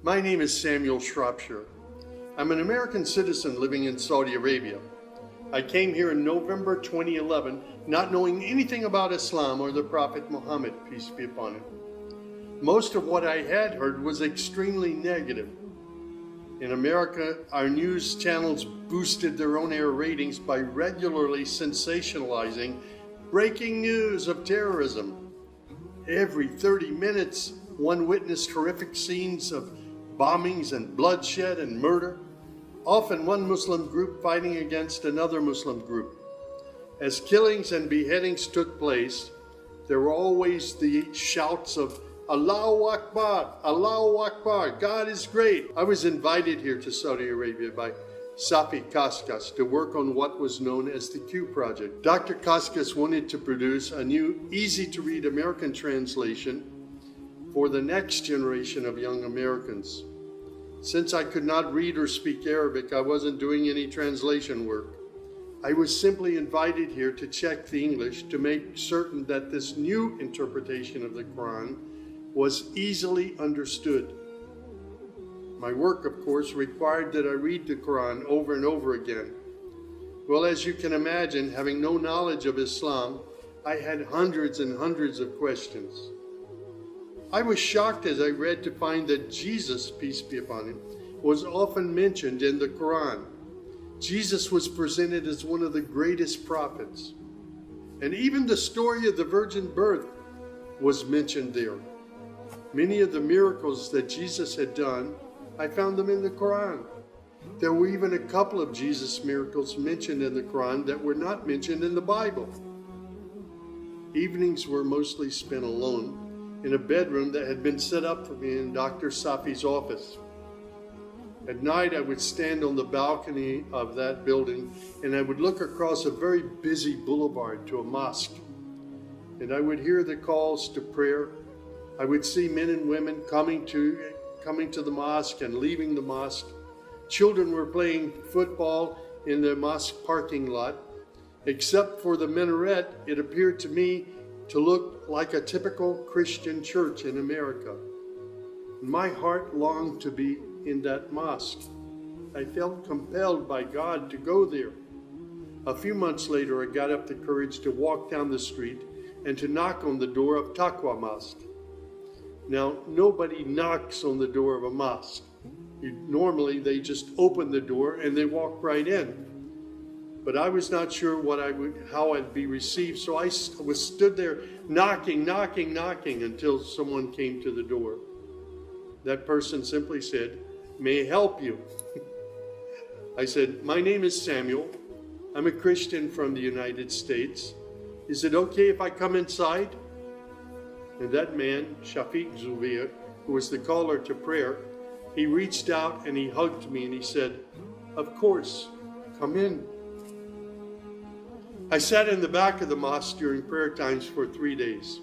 My name is Samuel Shropshire. I'm an American citizen living in Saudi Arabia. I came here in November 2011, not knowing anything about Islam or the Prophet Muhammad, peace be upon him. Most of what I had heard was extremely negative. In America, our news channels boosted their on-air ratings by regularly sensationalizing breaking news of terrorism. Every 30 minutes, one witnessed horrific scenes of bombings and bloodshed and murder, often one Muslim group fighting against another Muslim group. As killings and beheadings took place, there were always the shouts of Allahu Akbar, Allahu Akbar, God is great. I was invited here to Saudi Arabia by Safi Kaskas to work on what was known as the Q Project. Dr. Kaskas wanted to produce a new, easy-to-read American translation for the next generation of young Americans. Since I could not read or speak Arabic, I wasn't doing any translation work. I was simply invited here to check the English to make certain that this new interpretation of the Quran was easily understood. My work, of course, required that I read the Quran over and over again. Well, as you can imagine, having no knowledge of Islam, I had hundreds and hundreds of questions. I was shocked as I read to find that Jesus, peace be upon him, was often mentioned in the Quran. Jesus was presented as one of the greatest prophets. And even the story of the virgin birth was mentioned there. Many of the miracles that Jesus had done, I found them in the Quran. There were even a couple of Jesus miracles mentioned in the Quran that were not mentioned in the Bible. Evenings were mostly spent alone in a bedroom that had been set up for me in Dr. Safi's office. At night, I would stand on the balcony of that building and I would look across a very busy boulevard to a mosque. And I would hear the calls to prayer. I would see men and women coming to the mosque and leaving the mosque. Children were playing football in the mosque parking lot. Except for the minaret, it appeared to me to look like a typical Christian church in America. My heart longed to be in that mosque. I felt compelled by God to go there. A few months later, I got up the courage to walk down the street and to knock on the door of Taqwa Mosque. Now, nobody knocks on the door of a mosque. Normally, they just open the door and they walk right in. But I was not sure how I'd be received, so I stood there knocking until someone came to the door. That person simply said, "May I help you?" I said, "My name is Samuel. I'm a Christian from the United States. Is it okay if I come inside?" And that man, Shafiq Zubir, who was the caller to prayer, he reached out and he hugged me and he said, "Of course, come in." I sat in the back of the mosque during prayer times for 3 days.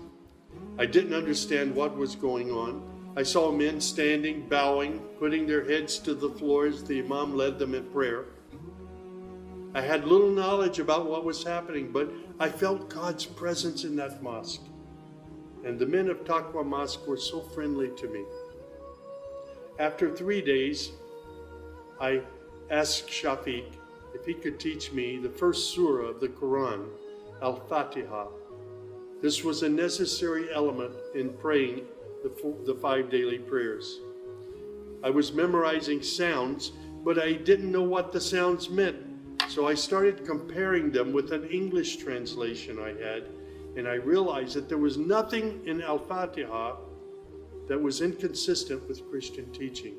I didn't understand what was going on. I saw men standing, bowing, putting their heads to the floor as the imam led them in prayer. I had little knowledge about what was happening, but I felt God's presence in that mosque. And the men of Taqwa Mosque were so friendly to me. After 3 days, I asked Shafiq if he could teach me the first surah of the Quran, Al-Fatiha. This was a necessary element in praying the 5 daily prayers. I was memorizing sounds, but I didn't know what the sounds meant. So I started comparing them with an English translation I had, and I realized that there was nothing in Al-Fatiha that was inconsistent with Christian teaching.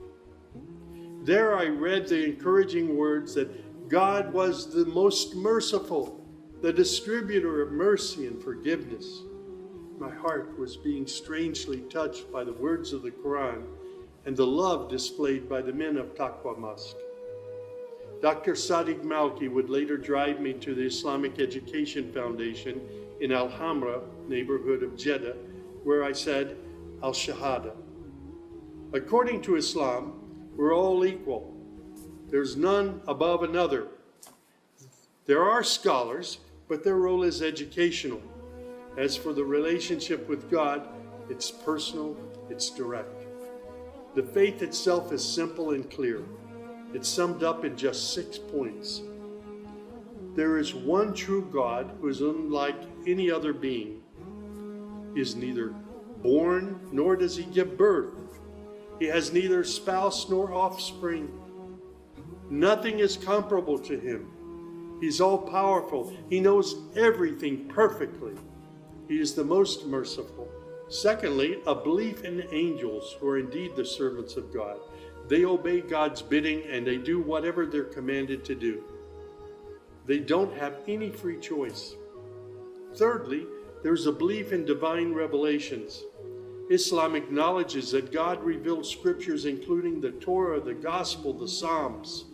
There I read the encouraging words that God was the most merciful, the distributor of mercy and forgiveness. My heart was being strangely touched by the words of the Quran and the love displayed by the men of Taqwa Mosque. Dr. Sadiq Malki would later drive me to the Islamic Education Foundation in Al-Hamra, neighborhood of Jeddah, where I said Al-Shahada. According to Islam, we're all equal. There's none above another. There are scholars, but their role is educational. As for the relationship with God, it's personal, it's direct. The faith itself is simple and clear. It's summed up in just 6 points. There is one true God who is unlike any other being. He is neither born nor does he give birth. He has neither spouse nor offspring. Nothing is comparable to him. He's all-powerful. He knows everything perfectly. He is the most merciful. Secondly, a belief in angels who are indeed the servants of God. They obey God's bidding and they do whatever they're commanded to do. They don't have any free choice. Thirdly, there's a belief in divine revelations. Islam acknowledges that God revealed scriptures including the Torah, the Gospel, the Psalms.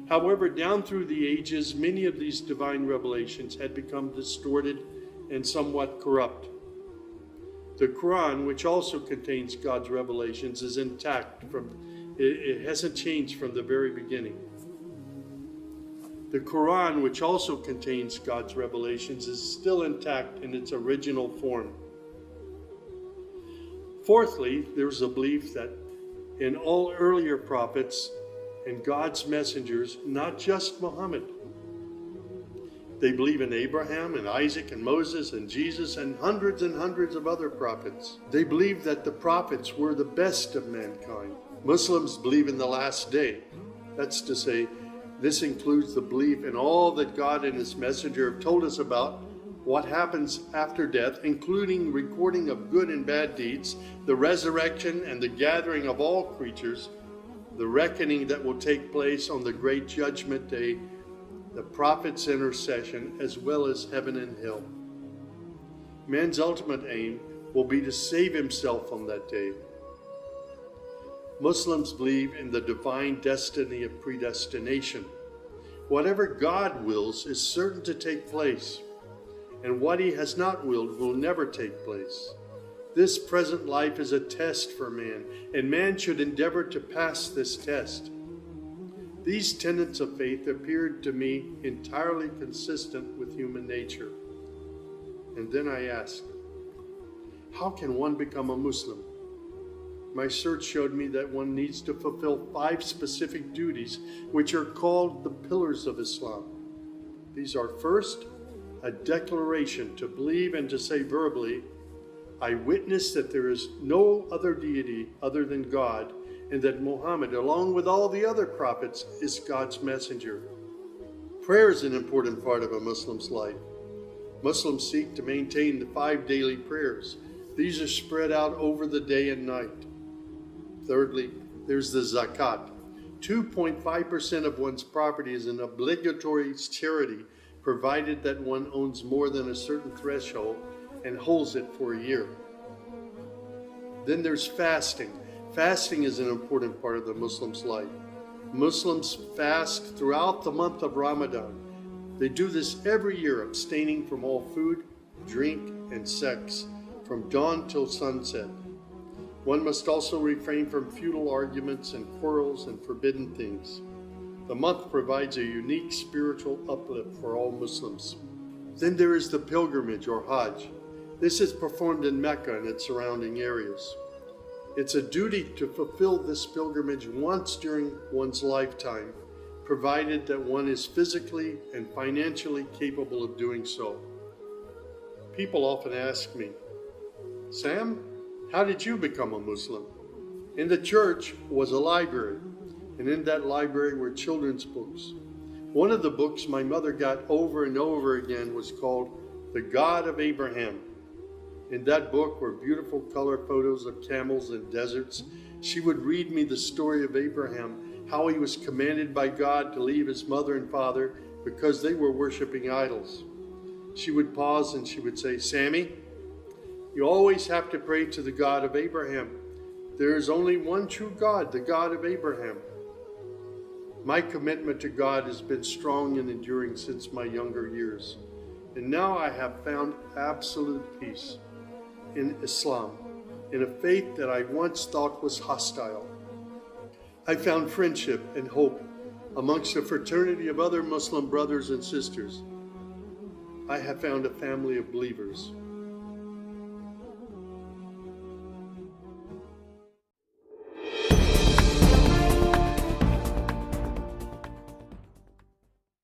However, down through the ages, many of these divine revelations had become distorted and somewhat corrupt. The Quran, which also contains God's revelations, is intact. It hasn't changed from the very beginning. The Quran, which also contains God's revelations, is still intact in its original form. Fourthly, there's a belief that in all earlier prophets and God's messengers, not just Muhammad. They believe in Abraham and Isaac and Moses and Jesus and hundreds of other prophets. They believe that the prophets were the best of mankind. Muslims believe in the last day. That's to say, this includes the belief in all that God and his messenger have told us about what happens after death, including recording of good and bad deeds, the resurrection and the gathering of all creatures, the reckoning that will take place on the great judgment day, the prophet's intercession, as well as heaven and hell. Man's ultimate aim will be to save himself on that day. Muslims believe in the divine destiny of predestination. Whatever God wills is certain to take place, and what he has not willed will never take place. This present life is a test for man, and man should endeavor to pass this test. These tenets of faith appeared to me entirely consistent with human nature. And then I asked, how can one become a Muslim? My search showed me that one needs to fulfill 5 specific duties, which are called the pillars of Islam. These are: first, a declaration to believe and to say verbally, I witness that there is no other deity other than God, and that Muhammad, along with all the other prophets, is God's messenger. Prayer is an important part of a Muslim's life. Muslims seek to maintain the 5 daily prayers. These are spread out over the day and night. Thirdly, there's the zakat. 2.5% of one's property is an obligatory charity, provided that one owns more than a certain threshold and holds it for a year. Then there's fasting. Fasting is an important part of the Muslim's life. Muslims fast throughout the month of Ramadan. They do this every year, abstaining from all food, drink, and sex, from dawn till sunset. One must also refrain from futile arguments and quarrels and forbidden things. The month provides a unique spiritual uplift for all Muslims. Then there is the pilgrimage or Hajj. This is performed in Mecca and its surrounding areas. It's a duty to fulfill this pilgrimage once during one's lifetime, provided that one is physically and financially capable of doing so. People often ask me, Sam, how did you become a Muslim? In the church was a library, and in that library were children's books. One of the books my mother got over and over again was called The God of Abraham. In that book were beautiful color photos of camels and deserts. She would read me the story of Abraham, how he was commanded by God to leave his mother and father because they were worshiping idols. She would pause and she would say, Sammy, you always have to pray to the God of Abraham. There is only one true God, the God of Abraham. My commitment to God has been strong and enduring since my younger years. And now I have found absolute peace in Islam, in a faith that I once thought was hostile. I found friendship and hope amongst a fraternity of other Muslim brothers and sisters. I have found a family of believers.